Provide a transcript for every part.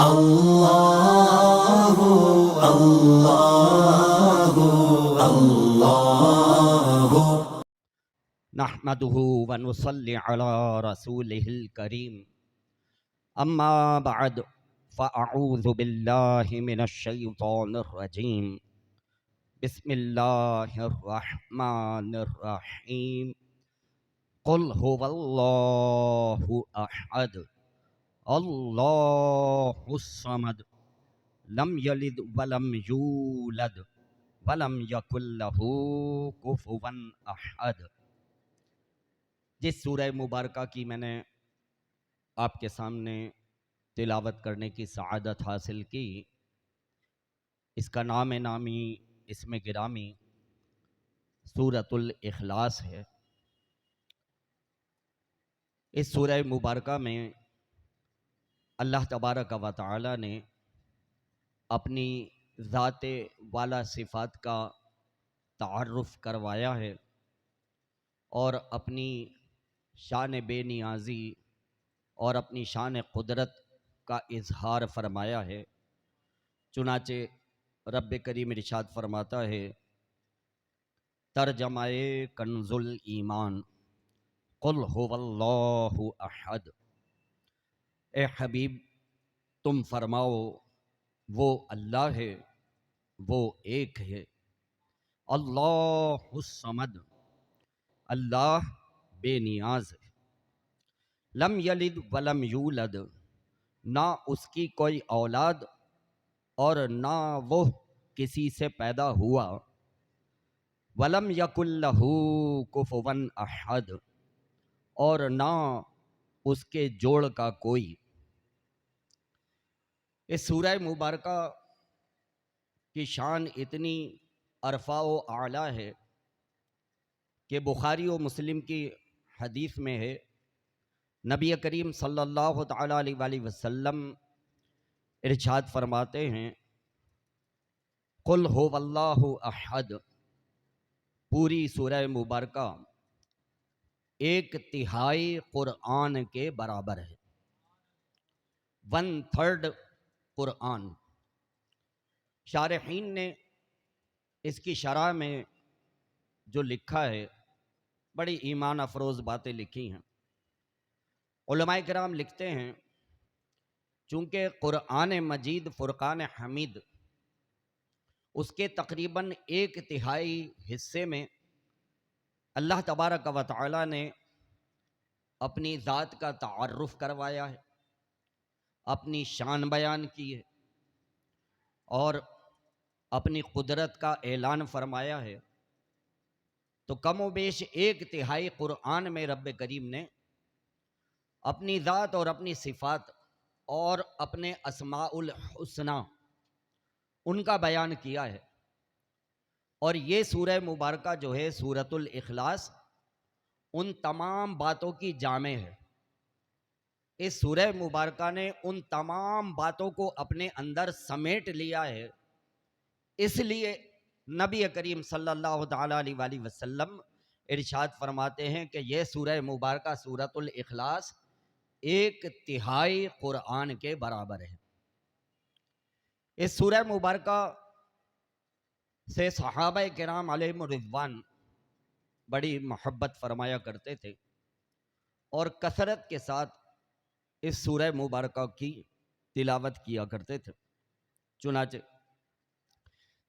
اللہ اللہ اللہ نحمده ونصلي على رسوله الكريم اما بعد فاعوذ بالله من الشيطان الرجيم بسم الله الرحمن الرحيم قل هو الله احد الله الصمد لم يلد ولم يولد ولم يكن له كفوا احد۔ جس سورہ مبارکہ کی میں نے آپ کے سامنے تلاوت کرنے کی سعادت حاصل کی، اس کا نام نامی اسم گرامی سورۃ الاخلاص ہے۔ اس سورہ مبارکہ میں اللہ تبارک و تعالی نے اپنی ذات والا صفات کا تعارف کروایا ہے اور اپنی شان بے نیازی اور اپنی شان قدرت کا اظہار فرمایا ہے۔ چنانچہ رب کریم ارشاد فرماتا ہے، ترجمہ کنز الایمان، قل هو اللہ احد۔ اے حبیب تم فرماؤ وہ اللہ ہے، وہ ایک ہے، اللہ الصمد، اللہ بے نیاز ہے، لم یلد ولم یولد، نہ اس کی کوئی اولاد اور نہ وہ کسی سے پیدا ہوا، ولم یکن لہ کفوا احد، اور نہ اس کے جوڑ کا کوئی۔ اس سورہ مبارکہ کی شان اتنی ارفع و اعلیٰ ہے کہ بخاری و مسلم کی حدیث میں ہے، نبی کریم صلی اللہ تعالیٰ علیہ وآلہ وسلم ارشاد فرماتے ہیں، قل هو اللہ احد، پوری سورہ مبارکہ 1/3 قرآن کے برابر ہے، 1/3 قرآن۔ شارحین نے اس کی شرح میں جو لکھا ہے بڑی ایمان افروز باتیں لکھی ہیں۔ علماء کرام لکھتے ہیں، چونکہ قرآن مجید فرقان حمید اس کے تقریباً 1/3 حصے میں اللہ تبارک و تعالی نے اپنی ذات کا تعارف کروایا ہے، اپنی شان بیان کی ہے اور اپنی قدرت کا اعلان فرمایا ہے، تو کم و بیش 1/3 قرآن میں رب کریم نے اپنی ذات اور اپنی صفات اور اپنے اسماء الحسنی ان کا بیان کیا ہے۔ اور یہ سورہ مبارکہ جو ہے سورۃ الاخلاص ان تمام باتوں کی جامع ہے۔ اس سورہ مبارکہ نے ان تمام باتوں کو اپنے اندر سمیٹ لیا ہے، اس لیے نبی کریم صلی اللہ تعالیٰ علیہ وآلہ وسلم ارشاد فرماتے ہیں کہ یہ سورہ مبارکہ سورۃ الاخلاص 1/3 قرآن کے برابر ہے۔ اس سورہ مبارکہ سے صحابہ کرام علیہم الرضوان بڑی محبت فرمایا کرتے تھے اور کثرت کے ساتھ اس سورہ مبارکہ کی تلاوت کیا کرتے تھے۔ چنانچہ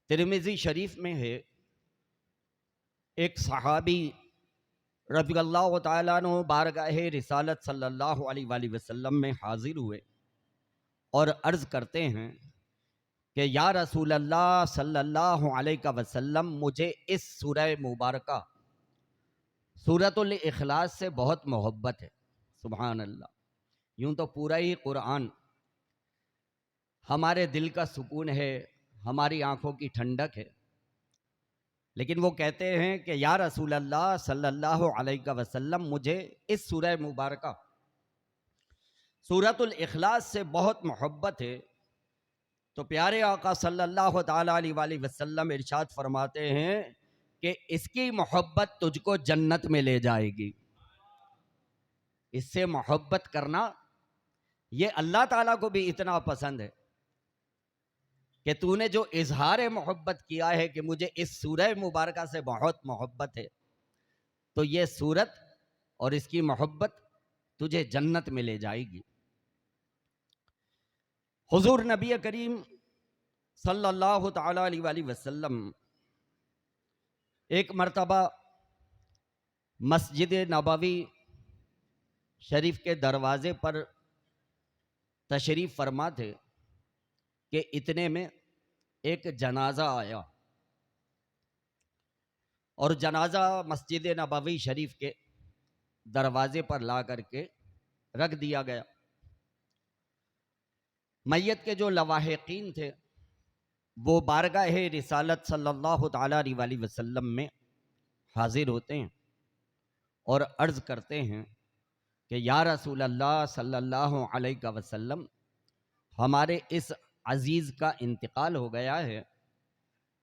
ترمذی شریف میں ہے، ایک صحابی رضی اللہ تعالیٰ عنہ بارگاہ رسالت صلی اللہ علیہ وآلہ وسلم میں حاضر ہوئے اور عرض کرتے ہیں کہ یا رسول اللہ صلی اللہ علیہ وسلم، مجھے اس سورہ مبارکہ سورۃ الاخلاص سے بہت محبت ہے۔ سبحان اللہ، یوں تو پورا ہی قرآن ہمارے دل کا سکون ہے، ہماری آنکھوں کی ٹھنڈک ہے، لیکن وہ کہتے ہیں کہ یا رسول اللہ صلی اللہ علیہ وسلم، مجھے اس سورہ مبارکہ سورۃ الاخلاص سے بہت محبت ہے۔ تو پیارے آقا صلی اللہ تعالیٰ علیہ وآلہ وسلم ارشاد فرماتے ہیں کہ اس کی محبت تجھ کو جنت میں لے جائے گی۔ اس سے محبت کرنا یہ اللہ تعالیٰ کو بھی اتنا پسند ہے کہ تو نے جو اظہار محبت کیا ہے کہ مجھے اس سورہ مبارکہ سے بہت محبت ہے، تو یہ سورت اور اس کی محبت تجھے جنت میں لے جائے گی۔ حضور نبی کریم صلی اللہ تعالی علیہ وآلہ وسلم ایک مرتبہ مسجد نبوی شریف کے دروازے پر تشریف فرما تھے کہ اتنے میں ایک جنازہ آیا، اور جنازہ مسجد نبوی شریف کے دروازے پر لا کر کے رکھ دیا گیا۔ میت کے جو لواحقین تھے وہ بارگاہ رسالت صلی اللہ تعالی علیہ وآلہ وسلم میں حاضر ہوتے ہیں اور عرض کرتے ہیں کہ یا رسول اللہ صلی اللہ علیہ وسلم، ہمارے اس عزیز کا انتقال ہو گیا ہے،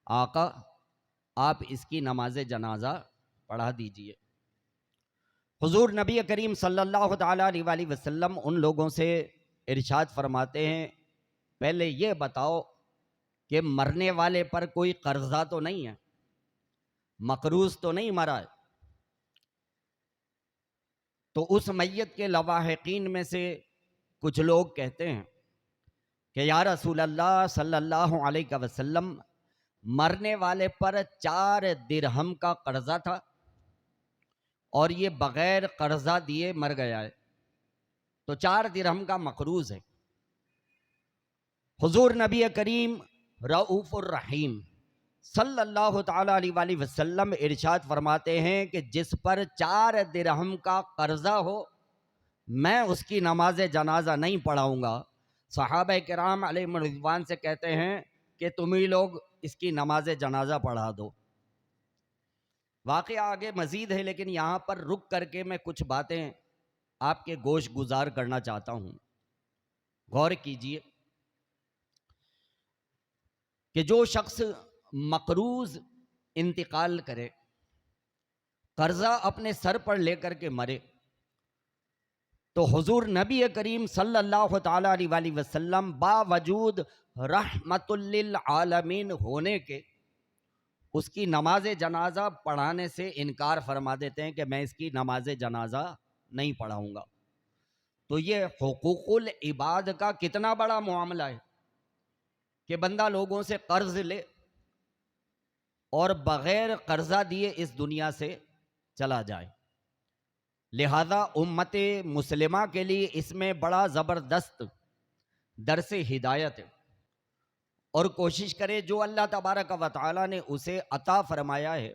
آقا آپ اس کی نماز جنازہ پڑھا دیجئے۔ حضور نبی کریم صلی اللہ تعالی علیہ وآلہ وسلم ان لوگوں سے ارشاد فرماتے ہیں، پہلے یہ بتاؤ کہ مرنے والے پر کوئی قرضہ تو نہیں ہے، مقروض تو نہیں مرا ہے؟ تو اس میت کے لواحقین میں سے کچھ لوگ کہتے ہیں کہ یا رسول اللہ صلی اللہ علیہ وسلم، مرنے والے پر 4 درہم کا قرضہ تھا اور یہ بغیر قرضہ دیے مر گیا ہے، تو 4 درہم کا مقروض ہے۔ حضور نبی کریم رؤوف الرحیم صلی اللہ تعالی علیہ وآلہ وسلم ارشاد فرماتے ہیں کہ جس پر 4 درہم کا قرضہ ہو میں اس کی نماز جنازہ نہیں پڑھاؤں گا۔ صحابہ کرام علیہ رضوان سے کہتے ہیں کہ تم ہی لوگ اس کی نماز جنازہ پڑھا دو۔ واقعہ آگے مزید ہے، لیکن یہاں پر رک کر کے میں کچھ باتیں آپ کے گوش گزار کرنا چاہتا ہوں۔ غور کیجئے کہ جو شخص مقروض انتقال کرے، قرضہ اپنے سر پر لے کر کے مرے، تو حضور نبی کریم صلی اللہ تعالی علیہ وآلہ وسلم باوجود رحمت للعالمین ہونے کے اس کی نماز جنازہ پڑھانے سے انکار فرما دیتے ہیں کہ میں اس کی نماز جنازہ نہیں پڑھاؤں گا۔ تو یہ حقوق العباد کا کتنا بڑا معاملہ ہے کہ بندہ لوگوں سے قرض لے اور بغیر قرضہ دیے اس دنیا سے چلا جائے۔ لہذا امت مسلمہ کے لیے اس میں بڑا زبردست درس ہدایت ہے، اور کوشش کرے جو اللہ تبارک و تعالی نے اسے عطا فرمایا ہے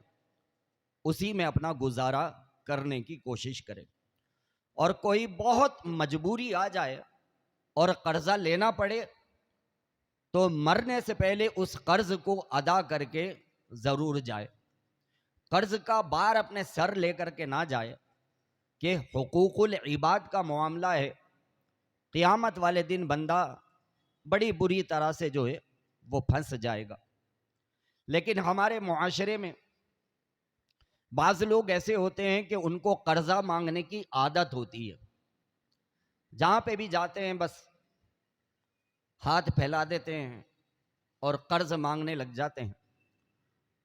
اسی میں اپنا گزارا کرنے کی کوشش کرے، اور کوئی بہت مجبوری آ جائے اور قرضہ لینا پڑے تو مرنے سے پہلے اس قرض کو ادا کر کے ضرور جائے، قرض کا بار اپنے سر لے کر کے نہ جائے، کہ حقوق العباد کا معاملہ ہے، قیامت والے دن بندہ بڑی بری طرح سے جو ہے وہ پھنس جائے گا۔ لیکن ہمارے معاشرے میں بعض لوگ ایسے ہوتے ہیں کہ ان کو قرضہ مانگنے کی عادت ہوتی ہے، جہاں پہ بھی جاتے ہیں بس ہاتھ پھیلا دیتے ہیں اور قرض مانگنے لگ جاتے ہیں،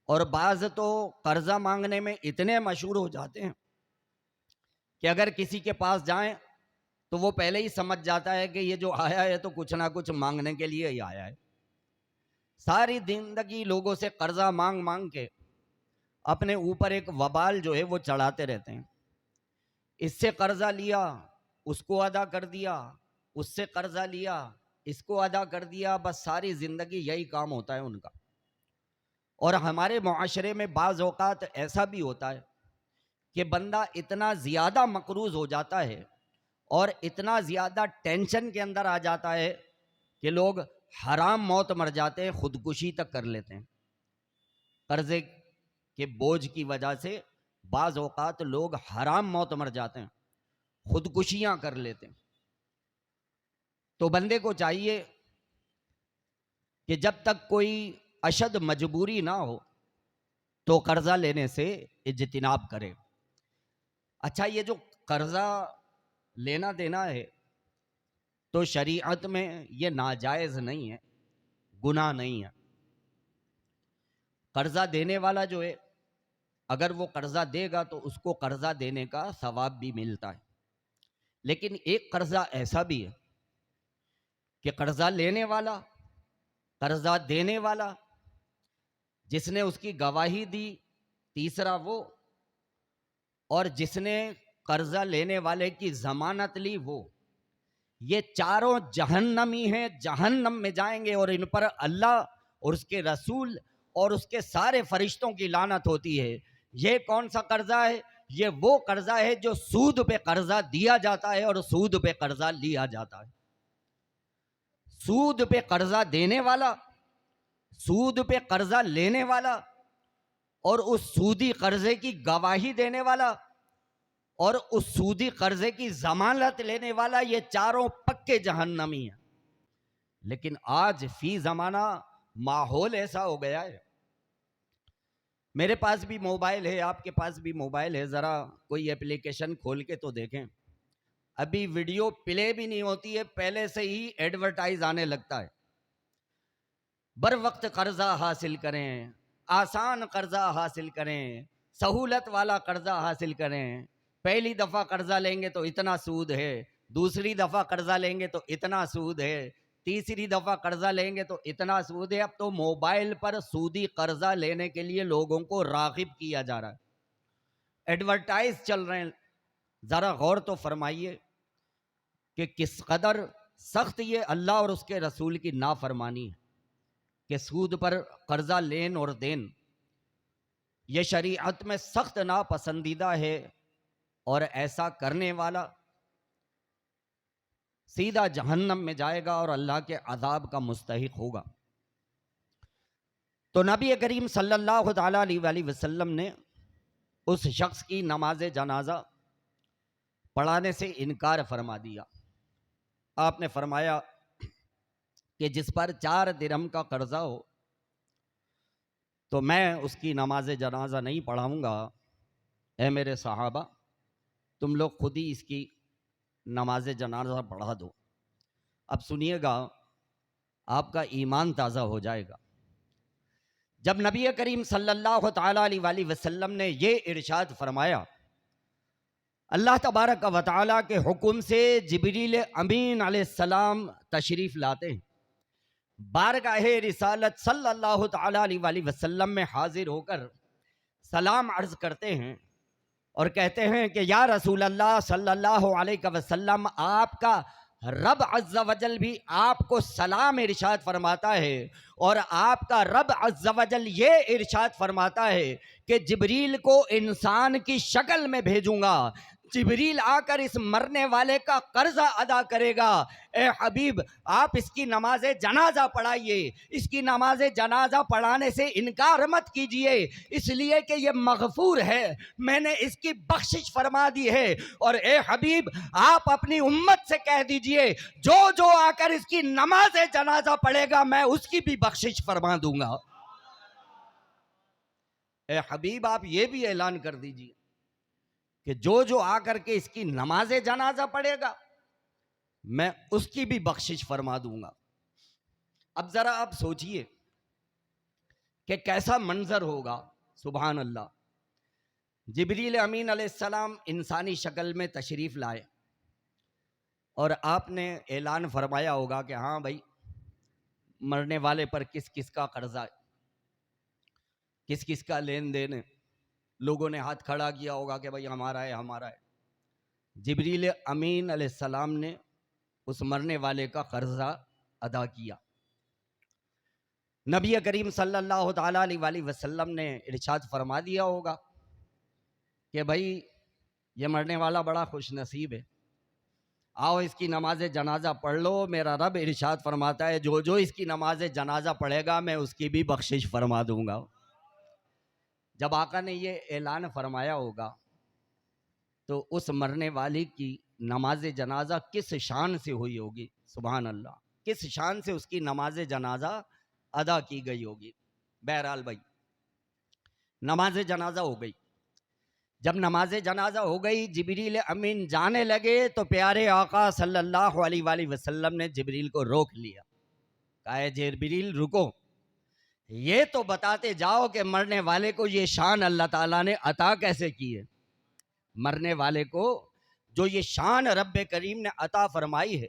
اور بعض تو قرضہ مانگنے میں اتنے مشہور ہو جاتے ہیں کہ اگر کسی کے پاس جائیں تو وہ پہلے ہی سمجھ جاتا ہے کہ یہ جو آیا ہے تو کچھ نہ کچھ مانگنے کے لیے ہی آیا ہے۔ ساری زندگی لوگوں سے قرضہ مانگ مانگ کے اپنے اوپر ایک وبال جو ہے وہ چڑھاتے رہتے ہیں، اس سے قرضہ لیا اس کو ادا کر دیا، اس سے قرضہ لیا اس کو ادا کر دیا، بس ساری زندگی یہی کام ہوتا ہے ان کا۔ اور ہمارے معاشرے میں بعض اوقات ایسا بھی ہوتا ہے کہ بندہ اتنا زیادہ مقروض ہو جاتا ہے اور اتنا زیادہ ٹینشن کے اندر آ جاتا ہے کہ لوگ حرام موت مر جاتے ہیں، خودکشی تک کر لیتے ہیں۔ قرضے کے بوجھ کی وجہ سے بعض اوقات لوگ حرام موت مر جاتے ہیں، خودکشیاں کر لیتے ہیں۔ تو بندے کو چاہیے کہ جب تک کوئی اشد مجبوری نہ ہو تو قرضہ لینے سے اجتناب کرے۔ اچھا، یہ جو قرضہ لینا دینا ہے تو شریعت میں یہ ناجائز نہیں ہے، گناہ نہیں ہے۔ قرضہ دینے والا جو ہے، اگر وہ قرضہ دے گا تو اس کو قرضہ دینے کا ثواب بھی ملتا ہے، لیکن ایک قرضہ ایسا بھی ہے کہ قرضہ لینے والا، قرضہ دینے والا، جس نے اس کی گواہی دی، تیسرا وہ، اور جس نے قرضہ لینے والے کی ضمانت لی وہ، یہ چاروں جہنمی ہیں، جہنم میں جائیں گے، اور ان پر اللہ اور اس کے رسول اور اس کے سارے فرشتوں کی لعنت ہوتی ہے۔ یہ کون سا قرضہ ہے؟ یہ وہ قرضہ ہے جو سود پہ قرضہ دیا جاتا ہے اور سود پہ قرضہ لیا جاتا ہے۔ سود پہ قرضہ دینے والا، سود پہ قرضہ لینے والا، اور اس سودی قرضے کی گواہی دینے والا، اور اس سودی قرضے کی ضمانت لینے والا، یہ چاروں پکے جہنمی ہیں۔ لیکن آج فی زمانہ ماحول ایسا ہو گیا ہے، میرے پاس بھی موبائل ہے، آپ کے پاس بھی موبائل ہے، ذرا کوئی اپلیکیشن کھول کے تو دیکھیں، ابھی ویڈیو پلے بھی نہیں ہوتی ہے، پہلے سے ہی ایڈورٹائز آنے لگتا ہے۔ بر وقت قرضہ حاصل کریں، آسان قرضہ حاصل کریں، سہولت والا قرضہ حاصل کریں، پہلی دفعہ قرضہ لیں گے تو اتنا سود ہے، دوسری دفعہ قرضہ لیں گے تو اتنا سود ہے، تیسری دفعہ قرضہ لیں گے تو اتنا سود ہے۔ اب تو موبائل پر سودی قرضہ لینے کے لیے لوگوں کو راغب کیا جا رہا ہے، ایڈورٹائز چل رہے ہیں۔ ذرا غور تو فرمائیے کہ کس قدر سخت یہ اللہ اور اس کے رسول کی نافرمانی ہے کہ سود پر قرضہ لین اور دین یہ شریعت میں سخت ناپسندیدہ ہے، اور ایسا کرنے والا سیدھا جہنم میں جائے گا اور اللہ کے عذاب کا مستحق ہوگا۔ تو نبی کریم صلی اللہ تعالیٰ علیہ وآلہ وسلم نے اس شخص کی نماز جنازہ پڑھانے سے انکار فرما دیا۔ آپ نے فرمایا کہ جس پر 4 درہم کا قرضہ ہو تو میں اس کی نماز جنازہ نہیں پڑھاؤں گا۔ اے میرے صحابہ، تم لوگ خود ہی اس کی نماز جنازہ پڑھا دو۔ اب سنیے گا، آپ کا ایمان تازہ ہو جائے گا۔ جب نبی کریم صلی اللہ تعالیٰ علیہ وآلہ وسلم نے یہ ارشاد فرمایا، اللہ تبارک و تعالیٰ کے حکم سے جبریل امین علیہ السلام تشریف لاتے ہیں، بارگاہ رسالت صلی اللہ تعالیٰ علیہ وآلہ وسلم میں حاضر ہو کر سلام عرض کرتے ہیں اور کہتے ہیں کہ یا رسول اللہ صلی اللہ علیہ وسلم، آپ کا رب عز و جل بھی آپ کو سلام ارشاد فرماتا ہے، اور آپ کا رب عز و جل یہ ارشاد فرماتا ہے کہ جبریل کو انسان کی شکل میں بھیجوں گا، جبریل آ کر اس مرنے والے کا قرضہ ادا کرے گا۔ اے حبیب، آپ اس کی نماز جنازہ پڑھائیے، اس کی نماز جنازہ پڑھانے سے انکار مت کیجئے، اس لیے کہ یہ مغفور ہے، میں نے اس کی بخشش فرما دی ہے۔ اور اے حبیب، آپ اپنی امت سے کہہ دیجئے جو جو آ کر اس کی نماز جنازہ پڑھے گا میں اس کی بھی بخشش فرما دوں گا۔ اے حبیب، آپ یہ بھی اعلان کر دیجئے کہ جو جو آ کر کے اس کی نماز جنازہ پڑھے گا میں اس کی بھی بخشش فرما دوں گا۔ اب ذرا آپ سوچئے کہ کیسا منظر ہوگا۔ سبحان اللہ، جبریل امین علیہ السلام انسانی شکل میں تشریف لائے اور آپ نے اعلان فرمایا ہوگا کہ ہاں بھائی، مرنے والے پر کس کس کا قرضہ ہے، کس کس کا لین دین ہے۔ لوگوں نے ہاتھ کھڑا کیا ہوگا کہ بھائی ہمارا ہے، ہمارا ہے۔ جبریل امین علیہ السلام نے اس مرنے والے کا قرضہ ادا کیا۔ نبی کریم صلی اللہ تعالیٰ علیہ وآلہ وسلم نے ارشاد فرما دیا ہوگا کہ بھائی یہ مرنے والا بڑا خوش نصیب ہے، آؤ اس کی نماز جنازہ پڑھ لو، میرا رب ارشاد فرماتا ہے جو جو اس کی نماز جنازہ پڑھے گا میں اس کی بھی بخشش فرما دوں گا۔ جب آقا نے یہ اعلان فرمایا ہوگا تو اس مرنے والی کی نماز جنازہ کس شان سے ہوئی ہوگی، سبحان اللہ، کس شان سے اس کی نماز جنازہ ادا کی گئی ہوگی۔ بہرحال بھائی، نماز جنازہ ہو گئی۔ جب نماز جنازہ ہو گئی، جبریل امین جانے لگے تو پیارے آقا صلی اللہ علیہ وآلہ وسلم نے جبریل کو روک لیا، کہا ہے جبریل رکو، یہ تو بتاتے جاؤ کہ مرنے والے کو یہ شان اللہ تعالیٰ نے عطا کیسے کی ہے، مرنے والے کو جو یہ شان رب کریم نے عطا فرمائی ہے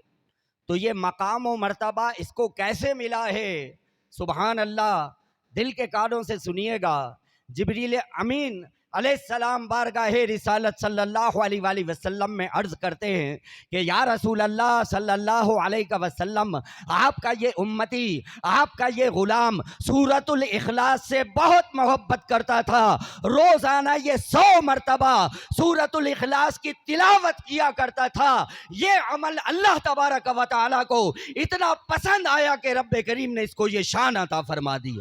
تو یہ مقام و مرتبہ اس کو کیسے ملا ہے؟ سبحان اللہ، دل کے کانوں سے سنیے گا، جبریل امین علیہ السلام بارگاہ رسالت صلی اللہ علیہ وآلہ وسلم میں عرض کرتے ہیں کہ یا رسول اللہ صلی اللہ علیہ وسلم، آپ کا یہ امتی، آپ کا یہ غلام سورۃ الاخلاص سے بہت محبت کرتا تھا، روزانہ یہ 100 مرتبہ سورۃ الاخلاص کی تلاوت کیا کرتا تھا۔ یہ عمل اللہ تبارک و تعالیٰ کو اتنا پسند آیا کہ رب کریم نے اس کو یہ شان عطا فرما دی۔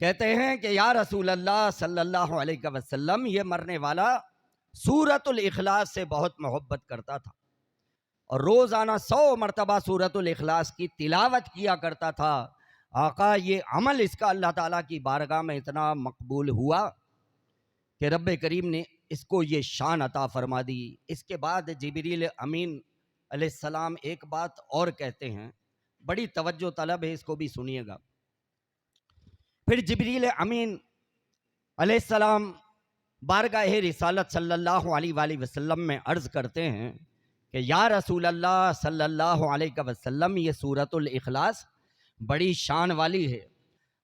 کہتے ہیں کہ یا رسول اللہ صلی اللہ علیہ وسلم، یہ مرنے والا سورۃ الاخلاص سے بہت محبت کرتا تھا اور روزانہ 100 مرتبہ سورۃ الاخلاص کی تلاوت کیا کرتا تھا۔ آقا یہ عمل اس کا اللہ تعالیٰ کی بارگاہ میں اتنا مقبول ہوا کہ رب کریم نے اس کو یہ شان عطا فرما دی۔ اس کے بعد جبریل امین علیہ السلام ایک بات اور کہتے ہیں، بڑی توجہ طلب ہے، اس کو بھی سنیے گا۔ پھر جبریل امین علیہ السلام بارگاہ رسالت صلی اللہ علیہ وآلہ وسلم میں عرض کرتے ہیں کہ یا رسول اللہ صلی اللہ علیہ وسلم، یہ سورۃ الاخلاص بڑی شان والی ہے،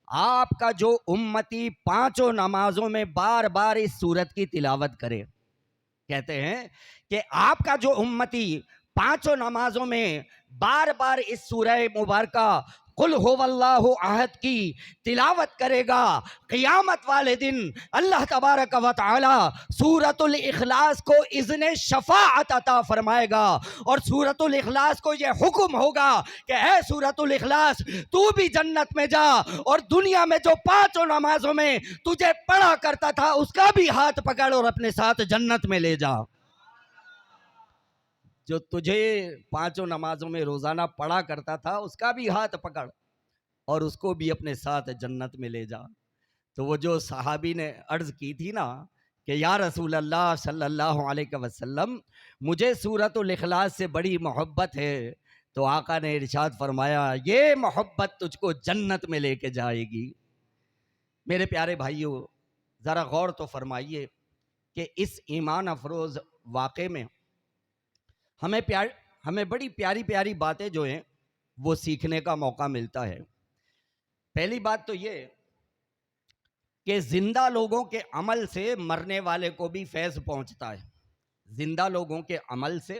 آپ کا جو امتی 5 نمازوں میں بار بار اس سورت کی تلاوت کرے، کہتے ہیں کہ آپ کا جو امتی 5 نمازوں میں بار بار اس سورہ مبارکہ قل هو اللہ احد کی تلاوت کرے گا، قیامت والے دن اللہ تبارک و تعالی سورۃ الاخلاص کو اذن شفاعت عطا فرمائے گا اور سورۃ الاخلاص کو یہ حکم ہوگا کہ اے سورۃ الاخلاص، تو بھی جنت میں جا اور دنیا میں جو 5 نمازوں میں تجھے پڑھا کرتا تھا اس کا بھی ہاتھ پکڑ اور اپنے ساتھ جنت میں لے جا۔ جو تجھے 5 نمازوں میں روزانہ پڑھا کرتا تھا اس کا بھی ہاتھ پکڑ اور اس کو بھی اپنے ساتھ جنت میں لے جا۔ تو وہ جو صحابی نے عرض کی تھی نا کہ یا رسول اللہ صلی اللہ علیہ وسلم، مجھے سورۃ الاخلاص سے بڑی محبت ہے، تو آقا نے ارشاد فرمایا یہ محبت تجھ کو جنت میں لے کے جائے گی۔ میرے پیارے بھائیوں، ذرا غور تو فرمائیے کہ اس ایمان افروز واقعے میں ہمیں بڑی پیاری پیاری باتیں جو ہیں وہ سیکھنے کا موقع ملتا ہے۔ پہلی بات تو یہ کہ زندہ لوگوں کے عمل سے مرنے والے کو بھی فیض پہنچتا ہے، زندہ لوگوں کے عمل سے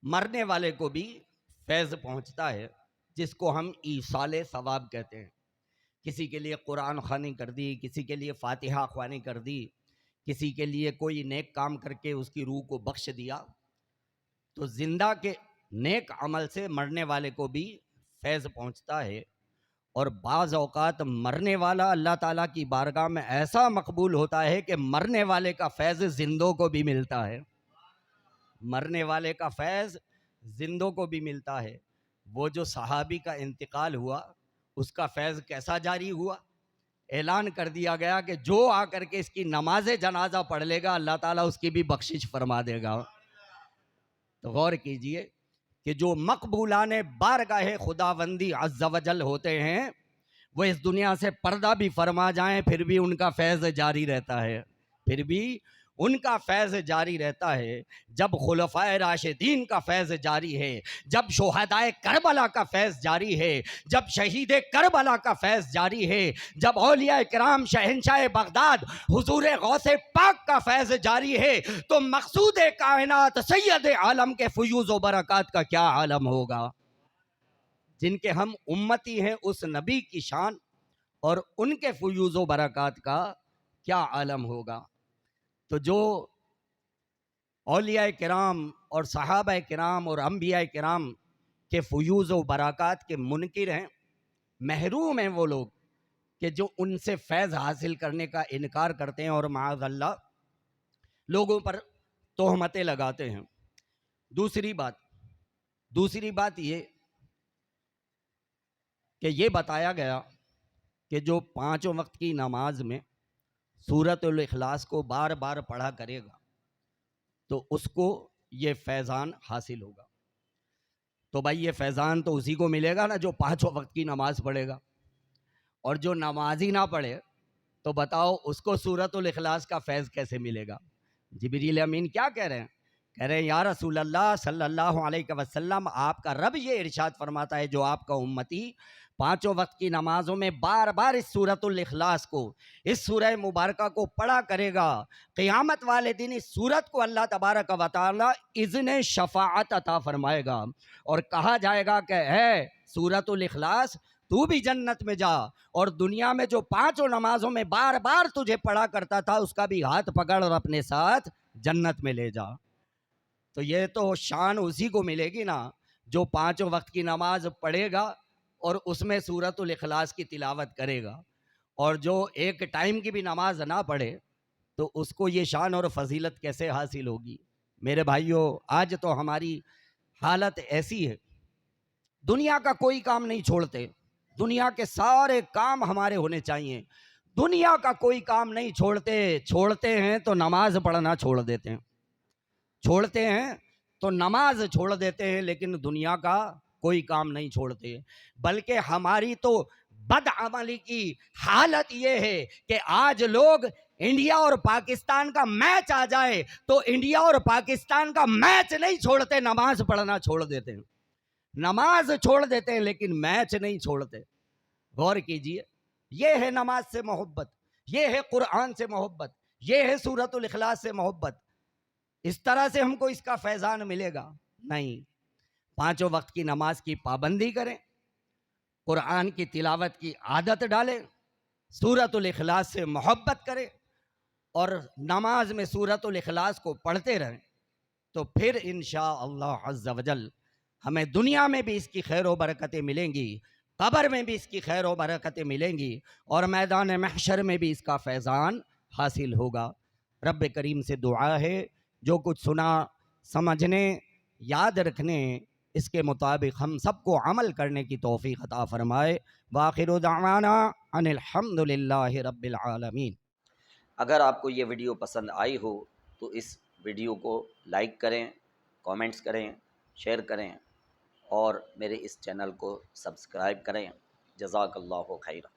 مرنے والے کو بھی فیض پہنچتا ہے، جس کو ہم ایصال ثواب کہتے ہیں۔ کسی کے لیے قرآن خوانی کر دی، کسی کے لیے فاتحہ خوانی کر دی، کسی کے لیے کوئی نیک کام کر کے اس کی روح کو بخش دیا، تو زندہ کے نیک عمل سے مرنے والے کو بھی فیض پہنچتا ہے۔ اور بعض اوقات مرنے والا اللہ تعالیٰ کی بارگاہ میں ایسا مقبول ہوتا ہے کہ مرنے والے کا فیض زندوں کو بھی ملتا ہے، مرنے والے کا فیض زندوں کو بھی ملتا ہے۔ وہ جو صحابی کا انتقال ہوا اس کا فیض کیسا جاری ہوا؟ اعلان کر دیا گیا کہ جو آ کر کے اس کی نماز جنازہ پڑھ لے گا اللہ تعالیٰ اس کی بھی بخشش فرما دے گا۔ تو غور کیجئے کہ جو مقبولان بارگاہ خداوندی عز و جل ہوتے ہیں وہ اس دنیا سے پردہ بھی فرما جائیں پھر بھی ان کا فیض جاری رہتا ہے، پھر بھی ان کا فیض جاری رہتا ہے۔ جب خلفائے راشدین کا فیض جاری ہے، جب شہدائے کربلا کا فیض جاری ہے، جب شہید کربلا کا فیض جاری ہے، جب اولیاء کرام شہنشاہ بغداد حضور غوث پاک کا فیض جاری ہے، تو مقصود کائنات سید عالم کے فیوز و برکات کا کیا عالم ہوگا؟ جن کے ہم امتی ہیں اس نبی کی شان اور ان کے فیوز و برکات کا کیا عالم ہوگا؟ تو جو اولیاء کرام اور صحابہ کرام اور انبیاء کرام کے فیوز و برکات کے منکر ہیں، محروم ہیں وہ لوگ کہ جو ان سے فیض حاصل کرنے کا انکار کرتے ہیں اور معاذ اللہ لوگوں پر تہمتیں لگاتے ہیں۔ دوسری بات یہ کہ یہ بتایا گیا کہ جو 5 وقت کی نماز میں سورۃ الاخلاص کو بار بار پڑھا کرے گا تو اس کو یہ فیضان حاصل ہوگا۔ تو بھائی یہ فیضان تو اسی کو ملے گا نا جو 5 وقت کی نماز پڑھے گا، اور جو نماز ہی نہ پڑھے تو بتاؤ اس کو سورۃ الاخلاص کا فیض کیسے ملے گا؟ جبریل امین کیا کہہ رہے ہیں؟ کہہ رہے ہیں یا رسول اللہ صلی اللہ علیہ وسلم، آپ کا رب یہ ارشاد فرماتا ہے جو آپ کا امتی 5 وقت کی نمازوں میں بار بار اس سورۃ الاخلاص کو، اس سورہ مبارکہ کو پڑھا کرے گا، قیامت والے دن اس سورت کو اللہ تبارک و تعالی اذن شفاعت عطا فرمائے گا، اور کہا جائے گا کہ اے سورۃ الاخلاص تو بھی جنت میں جا، اور دنیا میں جو 5 نمازوں میں بار بار تجھے پڑھا کرتا تھا اس کا بھی ہاتھ پکڑ اور اپنے ساتھ جنت میں لے جا۔ تو یہ تو شان اسی کو ملے گی نا جو 5 وقت کی نماز پڑھے گا اور اس میں سورۃ الاخلاص کی تلاوت کرے گا، اور جو ایک ٹائم کی بھی نماز نہ پڑھے تو اس کو یہ شان اور فضیلت کیسے حاصل ہوگی؟ میرے بھائیوں، آج تو ہماری حالت ایسی ہے، دنیا کا کوئی کام نہیں چھوڑتے، دنیا کے سارے کام ہمارے ہونے چاہیے، دنیا کا کوئی کام نہیں چھوڑتے ہیں تو نماز پڑھنا چھوڑ دیتے ہیں، چھوڑتے ہیں تو نماز چھوڑ دیتے ہیں، لیکن دنیا کا کوئی کام نہیں چھوڑتے، بلکہ ہماری تو بدعملی کی حالت یہ ہے کہ آج لوگ انڈیا اور پاکستان کا میچ آ جائے تو انڈیا اور پاکستان کا میچ نہیں چھوڑتے، نماز پڑھنا چھوڑ دیتے ہیں، نماز چھوڑ دیتے ہیں لیکن میچ نہیں چھوڑتے۔ غور کیجئے، یہ ہے نماز سے محبت، یہ ہے قرآن سے محبت، یہ ہے سورۃ الاخلاص سے محبت۔ اس طرح سے ہم کو اس کا فیضان ملے گا؟ نہیں، 5 وقت کی نماز کی پابندی کریں، قرآن کی تلاوت کی عادت ڈالیں، سورۃ الاخلاص سے محبت کریں، اور نماز میں سورۃ الاخلاص کو پڑھتے رہیں، تو پھر انشاءاللہ عز و جل ہمیں دنیا میں بھی اس کی خیر و برکتیں ملیں گی، قبر میں بھی اس کی خیر و برکتیں ملیں گی، اور میدان محشر میں بھی اس کا فیضان حاصل ہوگا۔ رب کریم سے دعا ہے جو کچھ سنا سمجھنے یاد رکھنے اس کے مطابق ہم سب کو عمل کرنے کی توفیق عطا فرمائے۔ وآخر دعوانا ان الحمد للہ رب العالمین۔ اگر آپ کو یہ ویڈیو پسند آئی ہو تو اس ویڈیو کو لائک کریں، کامنٹس کریں، شیئر کریں، اور میرے اس چینل کو سبسکرائب کریں۔ جزاک اللہ خیرا۔